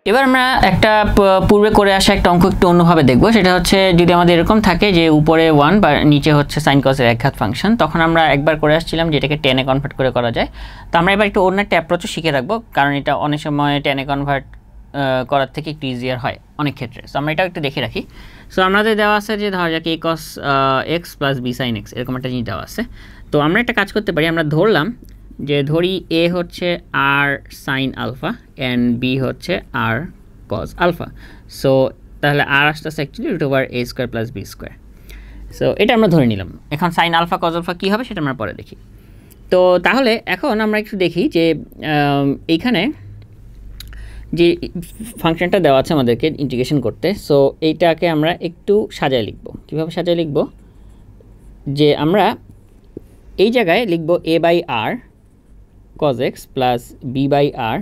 এবার আমরা একটা পূর্বে করে আসা একটা অঙ্ক একটু অন্যভাবে দেখব। সেটা হচ্ছে যদি আমাদের এরকম থাকে যে উপরে 1 বা নিচে হচ্ছে সাইন কসের একঘাত ফাংশন, তখন আমরা একবার করে আসছিলাম যেটাকে টেনে কনভার্ট করে করা যায়। তো আমরা এবার একটু অন্য একটা অ্যাপ্রোচও শিখে রাখবো, কারণ এটা অনেক সময় টেনে কনভার্ট করার থেকে একটু ইজিয়ার হয় অনেক ক্ষেত্রে। সো আমরা এটাও একটু দেখে রাখি। সো আমাদের দেওয়া আছে যে ধরা যাক a cos x plus b sin x, এরকম একটা জিনিস দেওয়া আছে। তো আমরা একটা কাজ করতে পারি, আমরা ধরলাম যে ধরি a হচ্ছে r sin alpha and b হচ্ছে r cos আলফা। সো তাহলে r আসতেছে actually √a square plus b square. So এটা আমরা ধরে নিলাম। এখন সাইন আলফা cos আলফা কী হবে সেটা আমরা পরে দেখি। তো তাহলে এখন আমরা একটু দেখি যে এইখানে যে ফাংশনটা দেওয়া আছে আমাদেরকে ইন্টিগ্রেশন করতে। সো এইটাকে আমরা একটু সাজায় লিখব। কীভাবে সাজায় লিখব? যে আমরা এই জায়গায় লিখব a by r cos x plus b by r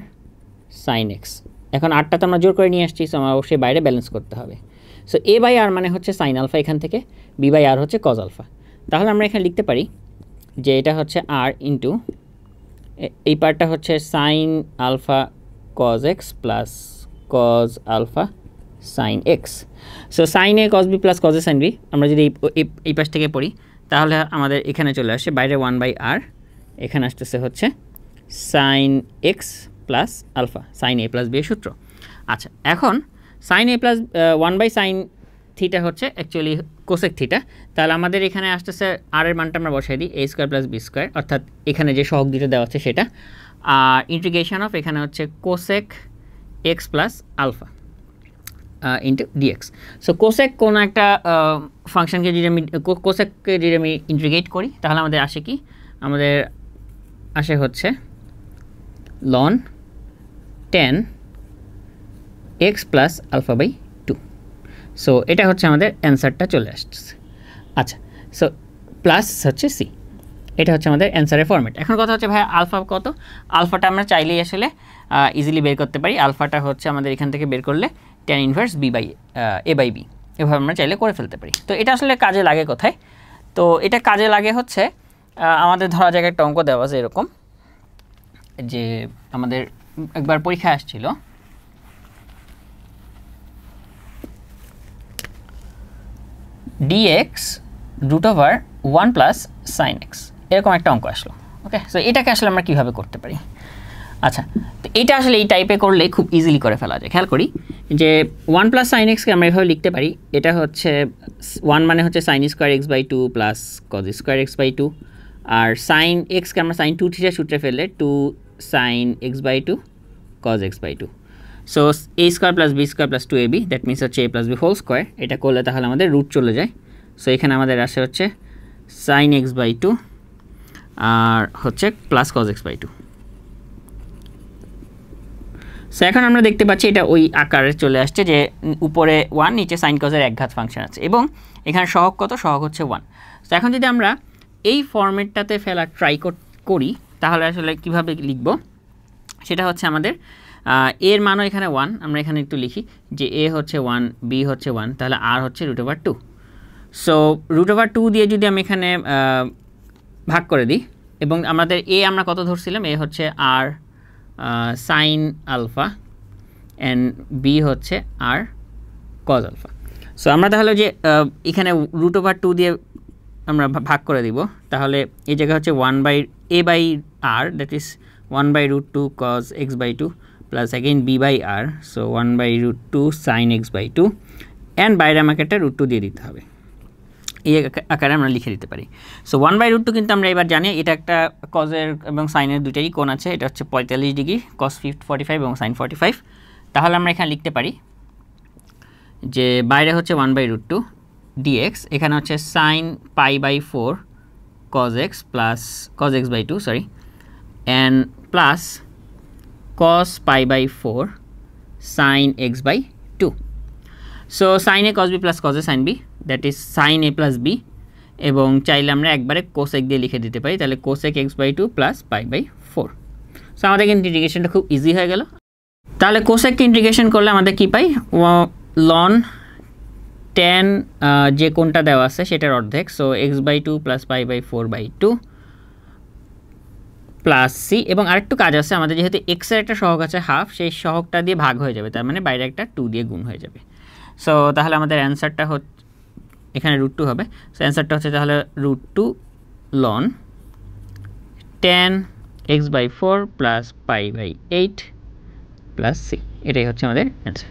sin x। এখন আরটা তো আমরা জোর করে নিয়ে আসছি, সো আমার অবশ্যই বাইরে ব্যালেন্স করতে হবে। সো a বাই r মানে হচ্ছে সাইন আলফা এখান থেকে, b বাই r হচ্ছে cos আলফা। তাহলে আমরা এখানে লিখতে পারি যে এটা হচ্ছে r ইন্টু এই পার্টটা হচ্ছে sine alpha cos x plus cos alpha sin x। So sine a cos b plus cos a sin b আমরা যদি এই পাশ থেকে পড়ি তাহলে আমাদের এখানে চলে আসে বাইরে 1 বাই r, এখানে আসতেছে হচ্ছে sine x plus alpha sine a plus b এর সূত্র। আচ্ছা, এখন সাইন a plus 1 by sine theta হচ্ছে অ্যাকচুয়ালি কোসেক থিটা। তাহলে আমাদের এখানে আসতেছে r এর মানটা আমরা বসাই দিই a square plus b square, অর্থাৎ এখানে যে সহগ দুটো দেওয়া আছে সেটা, আর ইন্টিগ্রেশন অফ এখানে হচ্ছে cosec x plus alpha into dx. So cosec কোনো একটা ফাংশনকে যদি আমি কোসেককে যদি আমি ইন্টিগ্রেট করি তাহলে আমাদের আসে কি? আমাদের আসে হচ্ছে লন 10 x plus alpha by 2। So এটা হচ্ছে আমাদের অ্যান্সারটা চলে আসছে। আচ্ছা, সো প্লাস হচ্ছে সি, এটা হচ্ছে আমাদের অ্যান্সারের ফরম্যাট। এখন কথা হচ্ছে ভাই আলফা কত? আলফাটা আমরা চাইলেই আসলে ইজিলি বের করতে পারি। আলফাটা হচ্ছে আমাদের এখান থেকে বের করলে tan inverse B by A by B, এভাবে আমরা চাইলে করে ফেলতে পারি। তো এটা আসলে কাজে লাগে কোথায়? তো এটা কাজে লাগে হচ্ছে আমাদের ধরা যাক একটা অঙ্ক দেওয়া আছে এরকম, যে আমাদের একবার পরীক্ষা আসছিল dx √1 প্লাস সাইন এক্স, এরকম একটা অঙ্ক আসলো। ওকে, সো এটাকে আসলে আমরা কীভাবে করতে পারি? আচ্ছা, তো এটা আসলে এই টাইপে করলে খুব ইজিলি করে ফেলা যায়। খেয়াল করি যে 1 প্লাস সাইন এক্সকে আমরা এভাবে লিখতে পারি, এটা হচ্ছে 1 মানে হচ্ছে sine square x by 2 plus cos square x by 2, আর সাইন এক্সকে আমরা সাইন 2 থিটা সূত্রে ফেললে 2 sine x by 2 cos x by 2। So a square plus b square plus 2ab, that means হচ্ছে a plus b whole square. এটা করলে তাহলে আমাদের রুট চলে যায়। সো এখানে আমাদের আসে হচ্ছে সাইন এক্স বাই 2 আর হচ্ছে plus cos x by 2। So এখন আমরা দেখতে পাচ্ছি এটা ওই আকারে চলে আসছে যে উপরে 1 নিচে সাইন কজের একঘাত ফাংশন আছে, এবং এখানে সহগ কত? সহগ হচ্ছে 1। সো এখন যদি আমরা এই ফরম্যাটটাতে ফেলা ট্রাই করি তাহলে আসলে কিভাবে লিখব? সেটা হচ্ছে আমাদের এর মানও এখানে 1, আমরা এখানে একটু লিখি যে a হচ্ছে 1 b হচ্ছে 1, তাহলে r হচ্ছে √2। সো √2 দিয়ে যদি আমি এখানে ভাগ করে দিই, এবং আমাদের a আমরা কত ধরছিলাম? a হচ্ছে r sine alpha and b হচ্ছে r কজ আলফা। সো আমরা তাহলে যে এখানে √2 দিয়ে আমরা ভাগ করে দিব, তাহলে এই জায়গায় হচ্ছে 1 by a by r, that is 1 by √2 cos x by 2 plus again b by r, so 1 by √2 sine x by 2, and বাইরে আমাকে একটা √2 দিয়ে দিতে হবে। এই আকারে আমরা লিখে দিতে পারি। সো 1 বাই √2 কিন্তু আমরা এবার জানি এটা একটা কজের এবং সাইনের দুটাই কোণ আছে, এটা হচ্ছে 45 ডিগ্রি, কস 45 এবং সাইন 45। তাহলে আমরা এখানে লিখতে পারি যে বাইরে হচ্ছে 1 বাই √2 dx, এখানে হচ্ছে sine pi by 4 cos x plus cos x by 2 sorry, and plus cos pi by 4 sine x by 2। So sine a cos b plus cos a sine b, that is sine a plus b, এবং চাইলে আমরা একবারে cosec দিয়ে লিখে দিতে পারি, তাহলে cosec x by 2 plus pi by 4। So আমাদের কিন্তু ইন্টিগ্রেশনটা খুব ইজি হয়ে গেল। তাহলে কোসেককে ইন্টিগ্রেশন করলে আমাদের কী পাই? লন 10 যে কোনটা দেওয়া আছে সেটার অর্ধেক, so x by 2 plus pi by 4 by 2 plus C, এবং আরেকটু কাজ আছে আমাদের, যেহেতু এক্সের একটা সহগ আছে হাফ, সেই সহগটা দিয়ে ভাগ হয়ে যাবে, তার মানে বাইরে একটা 2 দিয়ে গুণ হয়ে যাবে। সো তাহলে আমাদের অ্যান্সারটা হচ্ছে এখানে √2 হবে। সো অ্যান্সারটা হচ্ছে তাহলে √2 ln 10x/4 + π/8 + c, এটাই হচ্ছে আমাদের অ্যান্সার।